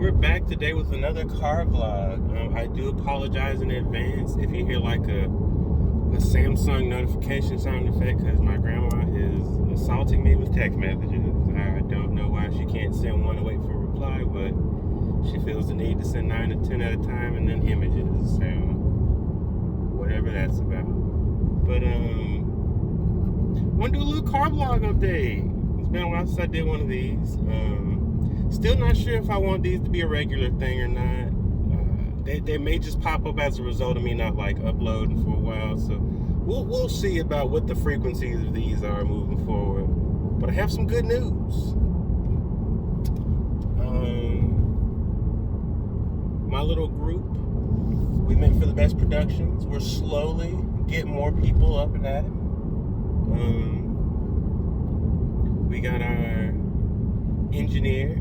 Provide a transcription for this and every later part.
we're back today with another car vlog. I do apologize in advance if you hear like a Samsung notification sound effect, because my grandma is assaulting me with text messages. I don't know why she can't send one and wait for a reply, but she feels the need to send 9 to 10 at a time and then images, so whatever that's about. But want to do a little car vlog update. It's been a while since I did one of these. Still not sure if I want these to be a regular thing or not. They may just pop up as a result of me not like uploading for a while. So we'll see about what the frequencies of these are moving forward. But I have some good news. My little group, we meant for the best productions. We're slowly getting more people up and at it. We got our engineer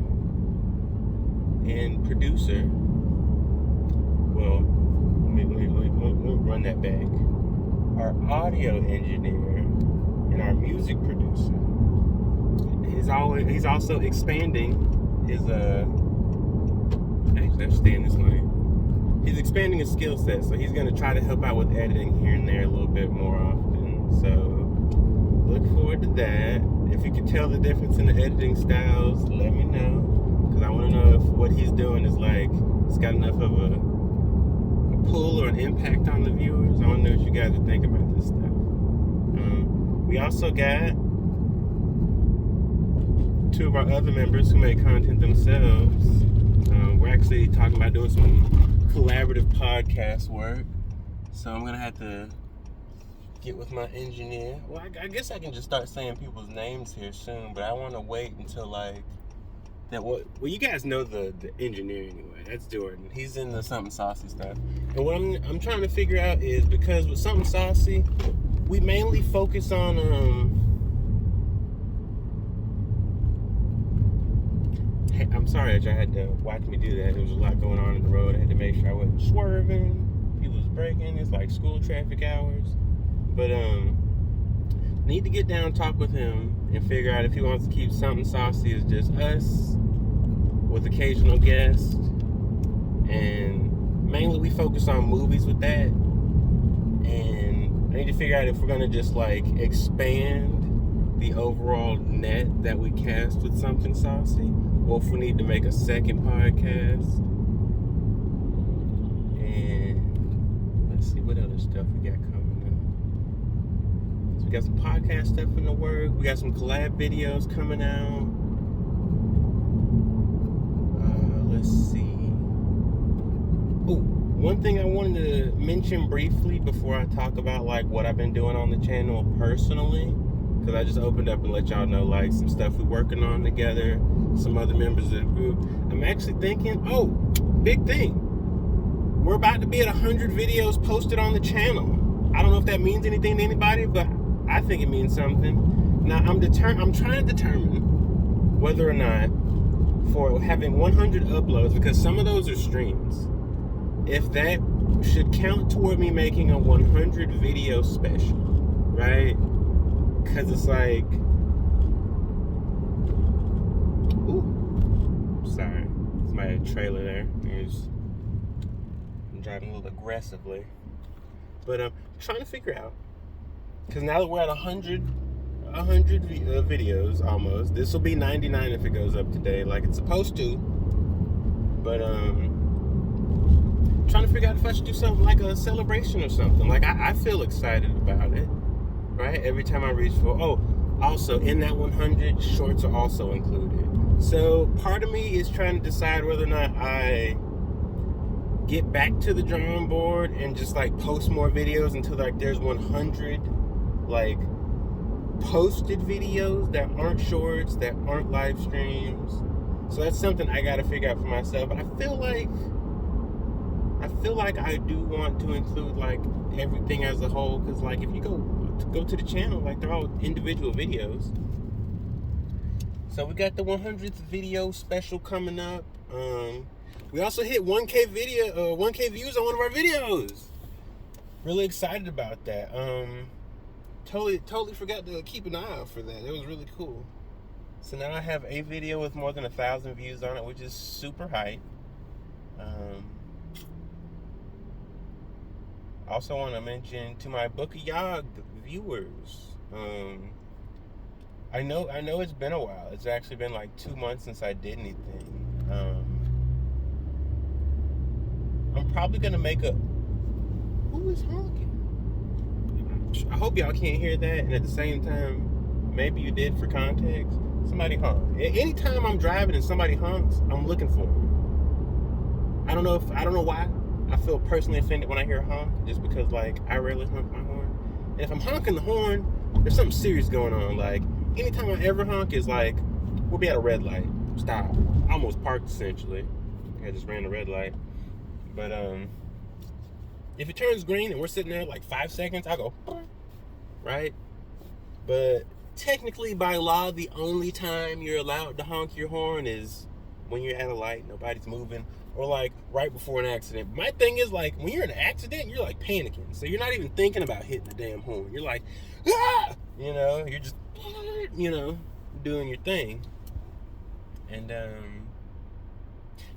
and producer. Well, let me run that back. Our audio engineer and our music producer. He's also expanding his actually I'll stay in this lane. He's expanding his skill set, so he's gonna try to help out with editing here and there a little bit more often. So look forward to that. If you can tell the difference in the editing styles, let me know, because I want to know if what he's doing is like, it's got enough of a pull or an impact on the viewers. I want to know what you guys are thinking about this stuff. We also got two of our other members who make content themselves. We're actually talking about doing some collaborative podcast work, so I'm going to have to get with my engineer. Well, I guess I can just start saying people's names here soon, but I want to wait until like that. Well, you guys know the engineer anyway. That's Jordan. He's in the Something Saucy stuff. And what I'm trying to figure out is, because with Something Saucy, we mainly focus on hey, I'm sorry that y'all had to watch me do that. There was a lot going on in the road. I had to make sure I wasn't swerving. People was braking. It's like school traffic hours. But need to get down and talk with him and figure out if he wants to keep Something Saucy as just us with occasional guests, and mainly we focus on movies with that. And I need to figure out if we're gonna just like expand the overall net that we cast with Something Saucy, or if we need to make a second podcast. And let's see what other stuff we got coming. We got some podcast stuff in the work. We got some collab videos coming out. Let's see. Oh, one thing I wanted to mention briefly before I talk about like what I've been doing on the channel personally, because I just opened up and let y'all know like some stuff we're working on together, some other members of the group. I'm actually thinking, oh, big thing. We're about to be at 100 videos posted on the channel. I don't know if that means anything to anybody, but I think it means something. Now I'm trying to determine whether or not, for having 100 uploads, because some of those are streams, if that should count toward me making a 100 video special, right? Because it's like, ooh, sorry, it's my trailer there. I'm driving a little aggressively, but I'm trying to figure out. Because now that we're at 100 videos almost, this will be 99 if it goes up today, like it's supposed to. But trying to figure out if I should do something like a celebration or something. Like I feel excited about it, right? Every time I reach for. Oh, also in that 100, shorts are also included. So part of me is trying to decide whether or not I get back to the drawing board and just like post more videos until like there's 100 like posted videos that aren't shorts, that aren't live streams. So that's something I gotta figure out for myself. But I feel like I do want to include like everything as a whole, because like if you go to the channel, like they're all individual videos. So we got the 100th video special coming up. We also hit 1K views on one of our videos. Really excited about that. Totally forgot to keep an eye out for that. It was really cool. So now I have a video with more than 1,000 views on it, which is super hype. Also want to mention to my Book of Yog viewers, I know it's been a while. It's actually been like 2 months since I did anything. I'm probably gonna make a. Who is honking? I hope y'all can't hear that, and at the same time, maybe you did for context. Somebody honk. Anytime I'm driving and somebody honks, I'm looking for them. I don't know why. I feel personally offended when I hear a honk, just because like I rarely honk my horn. And if I'm honking the horn, there's something serious going on. Like anytime I ever honk is like we'll be at a red light. Stop. I almost parked essentially. I just ran the red light. But if it turns green and we're sitting there like 5 seconds, I go right. But technically, by law, the only time you're allowed to honk your horn is when you're at a light, nobody's moving, or like right before an accident. My thing is like when you're in an accident, you're like panicking, so you're not even thinking about hitting the damn horn. You're like, ah! You're just, doing your thing. And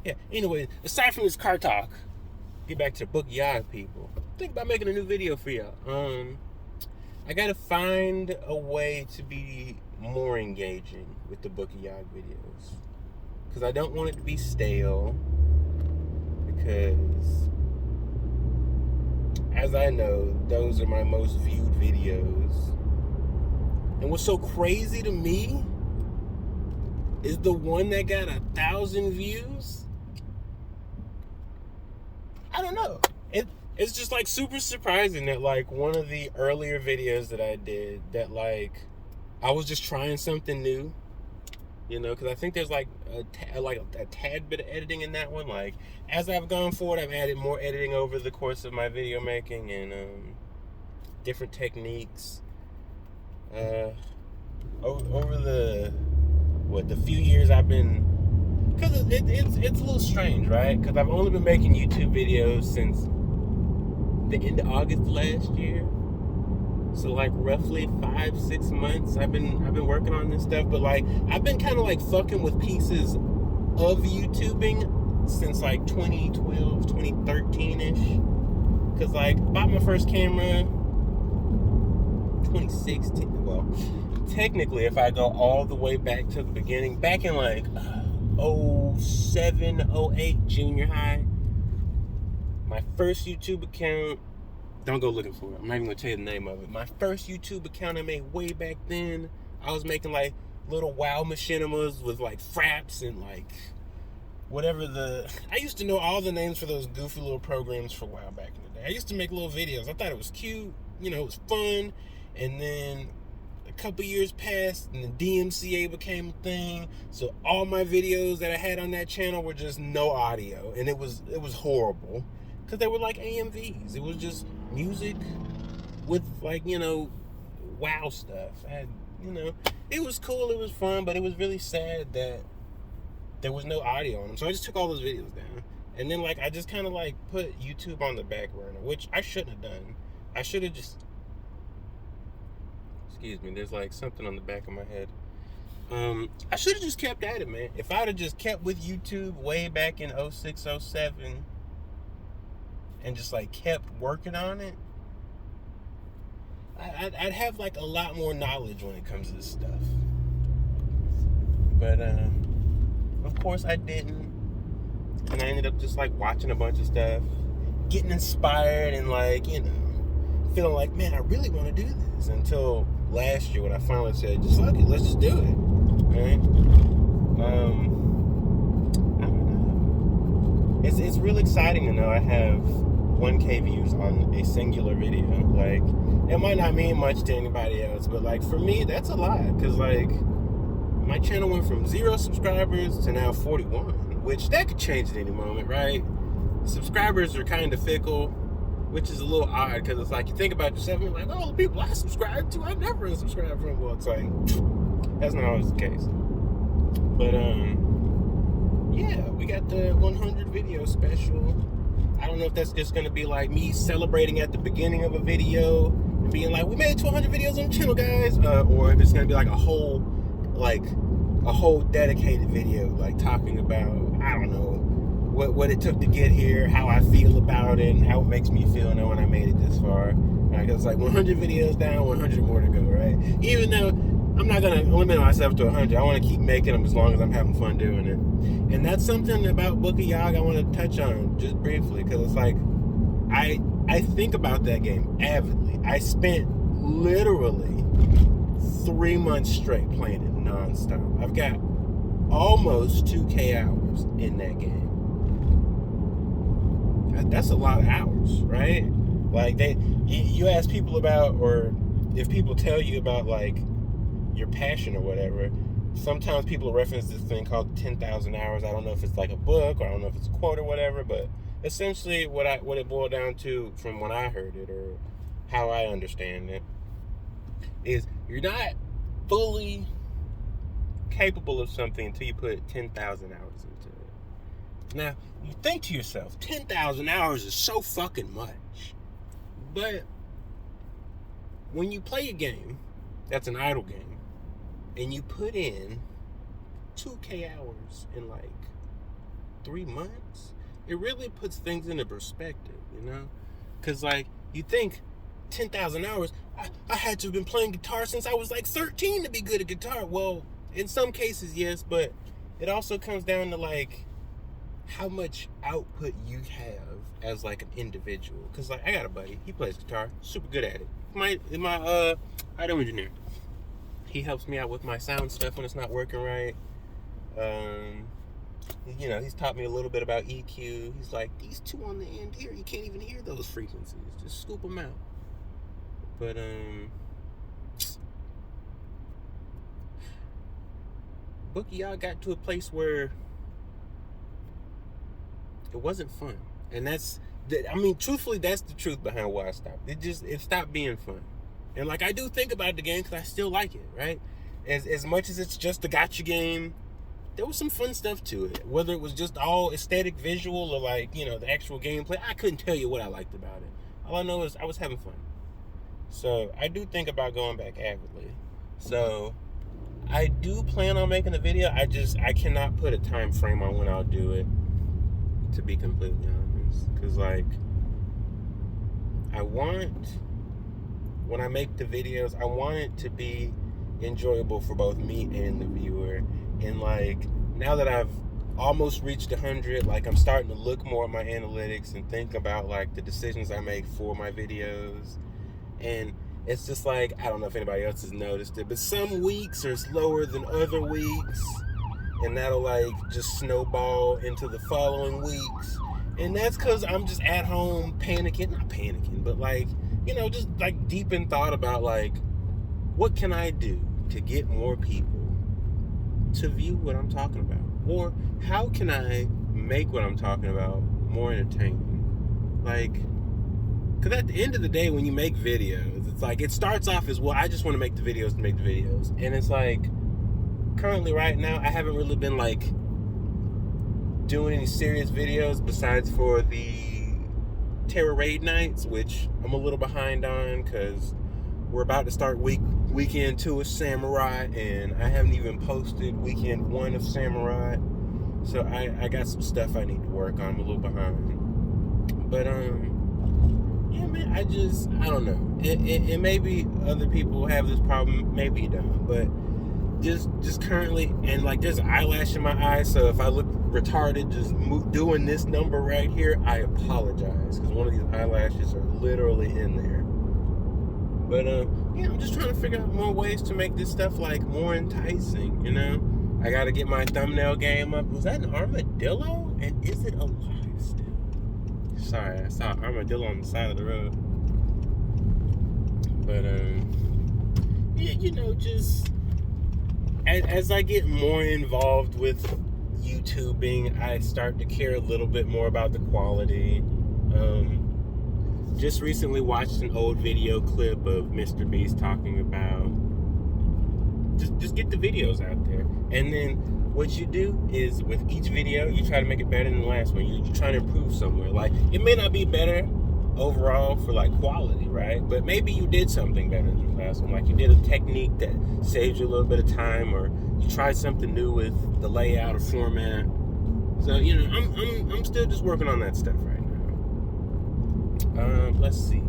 yeah. Anyway, aside from this car talk, get back to the Book of Yog people. Think about making a new video for y'all. I gotta find a way to be more engaging with the Book of Yog videos, because I don't want it to be stale, because as I know, those are my most viewed videos. And what's so crazy to me is the one that got 1,000 views. I don't know. It's just like super surprising that like one of the earlier videos that I did, that like I was just trying something new, because I think there's like a tad bit of editing in that one. Like as I've gone forward, I've added more editing over the course of my video making and different techniques. Over the few years I've been, because it's a little strange, right? Because I've only been making YouTube videos since the end of August last year, so like roughly 5-6 months I've been working on this stuff. But like I've been kind of like fucking with pieces of YouTubing since like 2012, 2013ish, because like bought my first camera 2016. Well, technically if I go all the way back to the beginning, back in like 07, 08, junior high, my first YouTube account, don't go looking for it, I'm not even gonna tell you the name of it. My first YouTube account I made way back then, I was making like little wow machinimas with like fraps and like whatever I used to know all the names for those goofy little programs for WoW back in the day. I used to make little videos. I thought it was cute, it was fun. And then a couple years passed and the DMCA became a thing. So all my videos that I had on that channel were just no audio, and it was horrible, because they were like AMVs. It was just music with like, wow stuff. It was cool, it was fun, but it was really sad that there was no audio on them. So I just took all those videos down. And then like I just kind of like put YouTube on the back burner, which I shouldn't have done. I should have just, excuse me, there's like something on the back of my head. I should have just kept at it, man. If I'd have just kept with YouTube way back in 06, 07 and just like kept working on it, I'd have like a lot more knowledge when it comes to this stuff. But of course I didn't, and I ended up just like watching a bunch of stuff, getting inspired, and like feeling like, man, I really want to do this, until last year when I finally said, just fuck it, let's just do it. Right? I don't know. It's real exciting to know I have 1K views on a singular video. Like, it might not mean much to anybody else, but like for me, that's a lot, because like my channel went from 0 subscribers to now 41, which that could change at any moment, right? Subscribers are kind of fickle, which is a little odd, because it's like you think about yourself and you're like, oh, the people I subscribe to, I never unsubscribe from. Well, it's like that's not always the case. But yeah, we got the 100 video special. I don't know if that's just gonna be like me celebrating at the beginning of a video and being like, we made it to 100 videos on the channel, guys, or if it's gonna be like a whole like a whole dedicated video, like talking about, I don't know, what it took to get here, how I feel about it, and how it makes me feel when I made it this far. Like, it's like 100 videos down, 100 more to go, right? Even though I'm not gonna limit myself to 100, I want to keep making them as long as I'm having fun doing it. And that's something about Book of Yawg I want to touch on just briefly, because it's like I think about that game avidly. I spent literally 3 months straight playing it nonstop. I've got almost 2K hours in that game. That's a lot of hours, right? Like, you ask people about, or if people tell you about like your passion or whatever, sometimes people reference this thing called 10,000 hours. I don't know if it's like a book, or I don't know if it's a quote or whatever, but essentially what it boiled down to, from when I heard it or how I understand it, is you're not fully capable of something until you put 10,000 hours into it. Now, you think to yourself, 10,000 hours is so fucking much. But when you play a game that's an idle game, and you put in 2K hours in like 3 months, it really puts things into perspective, you know? Because, like, you think 10,000 hours, I had to have been playing guitar since I was like 13 to be good at guitar. Well, in some cases, yes, but it also comes down to like how much output you have as like an individual. Because, like, I got a buddy, he plays guitar, super good at it. My audio engineer. He helps me out with my sound stuff when it's not working right. You know, he's taught me a little bit about EQ. He's like, these two on the end here, you can't even hear those frequencies. Just scoop them out. But, Book of Yawg got to a place where it wasn't fun. And truthfully, that's the truth behind why I stopped. It stopped being fun. And, like, I do think about the game because I still like it, right? As much as it's just a gotcha game, there was some fun stuff to it. Whether it was just all aesthetic, visual, or, like, you know, the actual gameplay, I couldn't tell you what I liked about it. All I know is I was having fun. So I do think about going back avidly. So I do plan on making a video. I cannot put a time frame on when I'll do it, to be completely honest. Because, like, when I make the videos, I want it to be enjoyable for both me and the viewer. And, like, now that I've almost reached 100, like, I'm starting to look more at my analytics and think about, like, the decisions I make for my videos. And it's just like, I don't know if anybody else has noticed it, but some weeks are slower than other weeks, and that'll, like, just snowball into the following weeks. And that's because I'm just at home not panicking, but, like, you know, just, like, deep in thought about, like, what can I do to get more people to view what I'm talking about? Or how can I make what I'm talking about more entertaining? Like, because at the end of the day, when you make videos, it's like, it starts off as, well, I just want to make the videos to make the videos. And it's like, currently right now, I haven't really been, like, doing any serious videos besides for the Terror Raid nights, which I'm a little behind on because we're about to start weekend 2 of Samurai, and I haven't even posted weekend 1 of Samurai. So I got some stuff I need to work on. I'm a little behind. But, yeah, man, I don't know. It maybe other people have this problem, maybe you don't, but just currently, and, like, there's an eyelash in my eye, so if I look retarded just doing this number right here, I apologize, because one of these eyelashes are literally in there. But, yeah, I'm just trying to figure out more ways to make this stuff, like, more enticing, you know? I gotta get my thumbnail game up. Was that an armadillo? And is it alive still? Sorry, I saw an armadillo on the side of the road. But, yeah, you know, just as I get more involved with YouTubing, I start to care a little bit more about the quality. Just recently watched an old video clip of Mr. Beast talking about just get the videos out there. And then what you do is, with each video, you try to make it better than the last one. You're trying to improve somewhere. Like, it may not be better overall for, like, quality, right? But maybe you did something better than the last one. Like, you did a technique that saved you a little bit of time, or you try something new with the layout or format. So, you know, I'm still just working on that stuff right now. Let's see.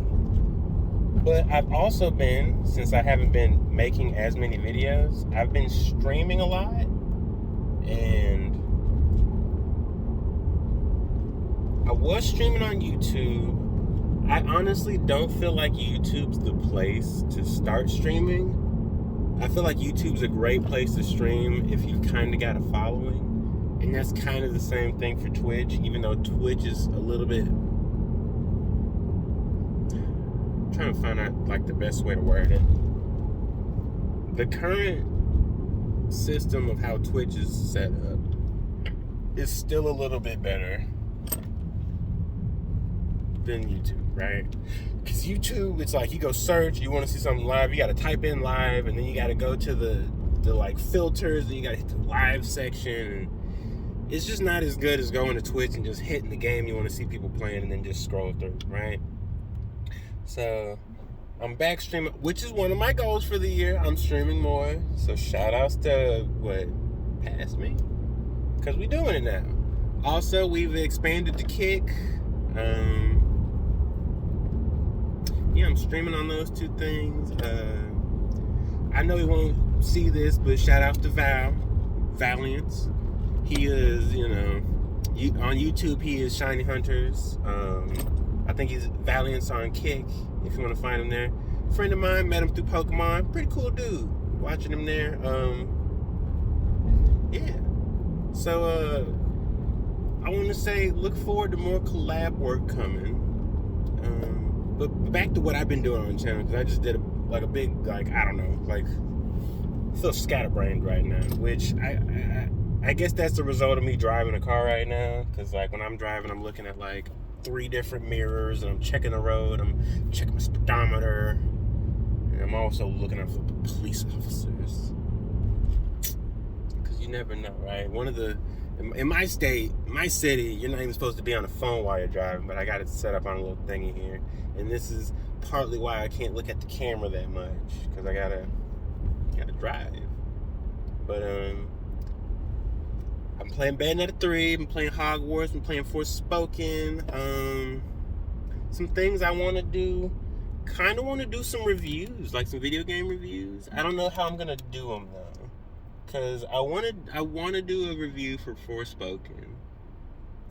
But I've also been, since I haven't been making as many videos, I've been streaming a lot. And I was streaming on YouTube. I honestly don't feel like YouTube's the place to start streaming. I feel like YouTube's a great place to stream if you've kind of got a following. And that's kind of the same thing for Twitch, even though Twitch is a little bit... I'm trying to find out like the best way to word it. The current system of how Twitch is set up is still a little bit better than YouTube, right? Because YouTube, it's like you go search, you want to see something live, you got to type in live, and then you got to go to the like filters, and you got to hit the live section. It's just not as good as going to Twitch and just hitting the game you want to see people playing and then just scroll through, right? So I'm back streaming, which is one of my goals for the year. I'm streaming more, so shout outs to past me, because we're doing it now. Also, we've expanded to Kick. Yeah, I'm streaming on those two things. I know he won't see this, but shout out to Valiance. He is, you know, on YouTube he is Shiny Hunters. I think he's Valiance on Kick, if you want to find him there. Friend of mine, met him through Pokemon. Pretty cool dude. Watching him there. Yeah. So, I want to say look forward to more collab work coming. But back to what I've been doing on the channel, because I just did a big, like, I don't know, like, I feel scatterbrained right now, which I guess that's the result of me driving a car right now, because, like, when I'm driving, I'm looking at, like, 3 different mirrors, and I'm checking the road, I'm checking my speedometer, and I'm also looking out for the police officers, because you never know, right? One of the, in my state, my city, you're not even supposed to be on the phone while you're driving, but I got it set up on a little thingy here, and this is partly why I can't look at the camera that much, because I gotta drive. But I'm playing Bayonetta 3, I'm playing Hogwarts, I'm playing Forspoken. Some things I want to do, kind of want to do some reviews, like some video game reviews. I don't know how I'm gonna do them though, because I want to do a review for Forspoken,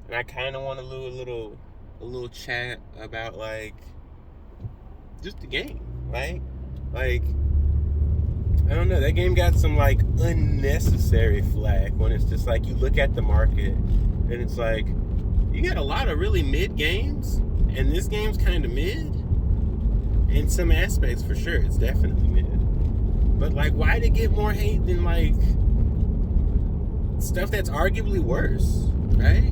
and I kind of want to do a little chat about, like, just the game, right? Like, I don't know, that game got some, like, unnecessary flack when it's just like you look at the market and it's like you got a lot of really mid games, and this game's kind of mid in some aspects. For sure, it's definitely mid, but, like, why did it get more hate than, like, stuff that's arguably worse, right?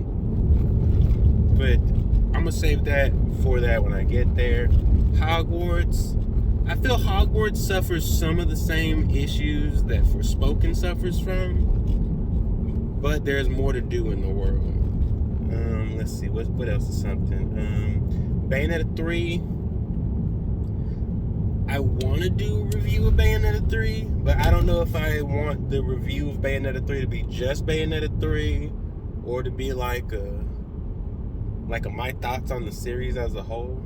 But I'm gonna save that for that when I get there. Hogwarts, I feel Hogwarts suffers some of the same issues that Forspoken suffers from, but there's more to do in the world. Let's see, what else is something? Bayonetta 3. I want to do a review of Bayonetta 3, but I don't know if I want the review of Bayonetta 3 to be just Bayonetta 3, or to be like a my thoughts on the series as a whole.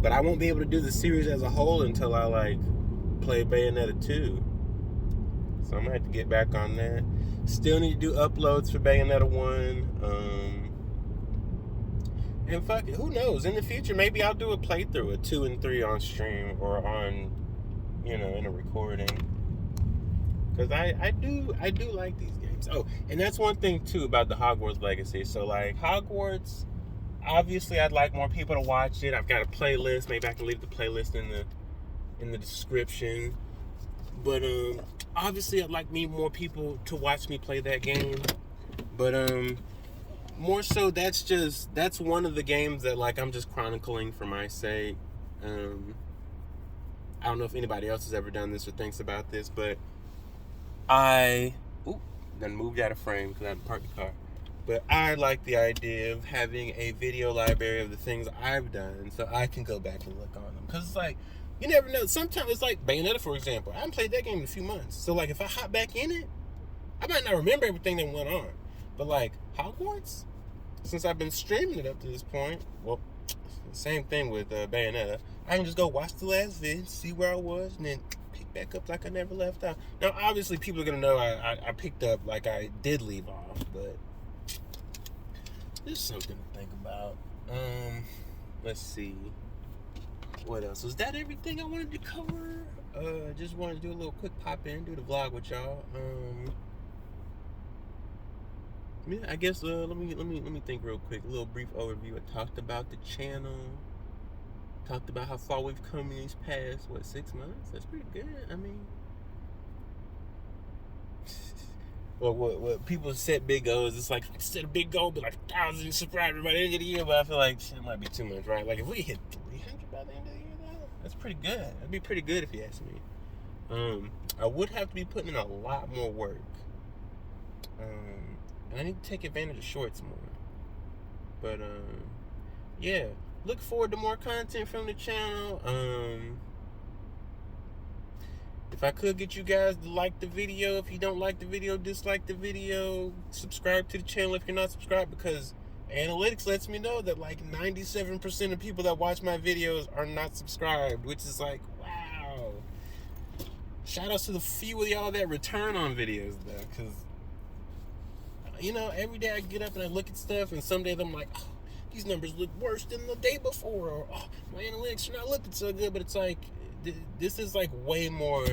But I won't be able to do the series as a whole until I, like, play Bayonetta 2. So I'm gonna have to get back on that. Still need to do uploads for Bayonetta 1. And fuck it, who knows? In the future, maybe I'll do a playthrough of 2 and 3 on stream, or on, you know, in a recording. Because I do like these games. Oh, and that's one thing too about the Hogwarts Legacy. So, like, Hogwarts, obviously I'd like more people to watch it. I've got a playlist. Maybe I can leave the playlist in the description. But obviously I'd like more people to watch me play that game. But more so, that's one of the games that, like, I'm just chronicling for my sake. I don't know if anybody else has ever done this or thinks about this, but done moved out of frame because I had to park the car. But I like the idea of having a video library of the things I've done, so I can go back and look on them. Because it's like, you never know. Sometimes it's like Bayonetta, for example. I haven't played that game in a few months. So, like, if I hop back in it, I might not remember everything that went on, but like Hogwarts, since I've been streaming it up to this point, well, same thing with Bayonetta. I can just go watch the last vid, see where I was, and then pick back up like I never left off. Now, obviously, people are gonna know I picked up like I did leave off, but just something to think about. Let's see. What else? Was that everything I wanted to cover? Just wanted to do a little quick pop in, do the vlog with y'all. Yeah, I guess let me think real quick. A little brief overview. I talked about the channel. Talked about how far we've come in these past 6 months. That's pretty good. I mean, well, what people set big goals. It's like set a big goal, be like 1,000 subscribers by the end of the year. But I feel like it might be too much, right? Like if we hit 300 by the end of the year, that's pretty good. That'd be pretty good if you ask me. I would have to be putting in a lot more work. And I need to take advantage of shorts more. But yeah, look forward to more content from the channel. If I could get you guys to like the video, if you don't like the video, dislike the video, subscribe to the channel if you're not subscribed, because analytics lets me know that like 97% of people that watch my videos are not subscribed, which is like, wow. Shout outs to the few of y'all that return on videos though, because you know, every day I get up and I look at stuff, and some days I'm like, oh, these numbers look worse than the day before, or oh, my analytics are not looking so good. But it's like, this is like way more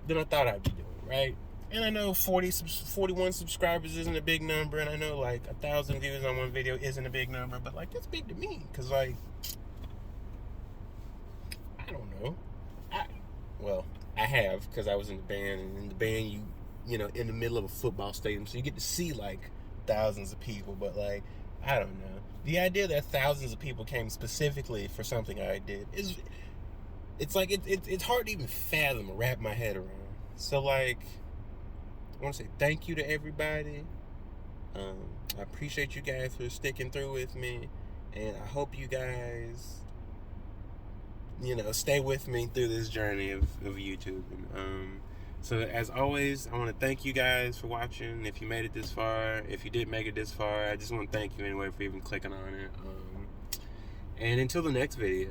than I thought I'd be doing, right? And I know 41 subscribers isn't a big number, and I know like 1,000 views on one video isn't a big number, but like that's big to me, because like, I don't know. I have, because I was in the band, and in the band you know, in the middle of a football stadium, so you get to see like thousands of people. But like, I don't know, the idea that thousands of people came specifically for something I did it's like it's hard to even fathom or wrap my head around. So like, I want to say thank you to everybody. I appreciate you guys for sticking through with me, and I hope you guys, you know, stay with me through this journey of YouTube. And so as always, I want to thank you guys for watching. If you made it this far, if you didn't make it this far, I just want to thank you anyway for even clicking on it. And until the next video,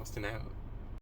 Austin out.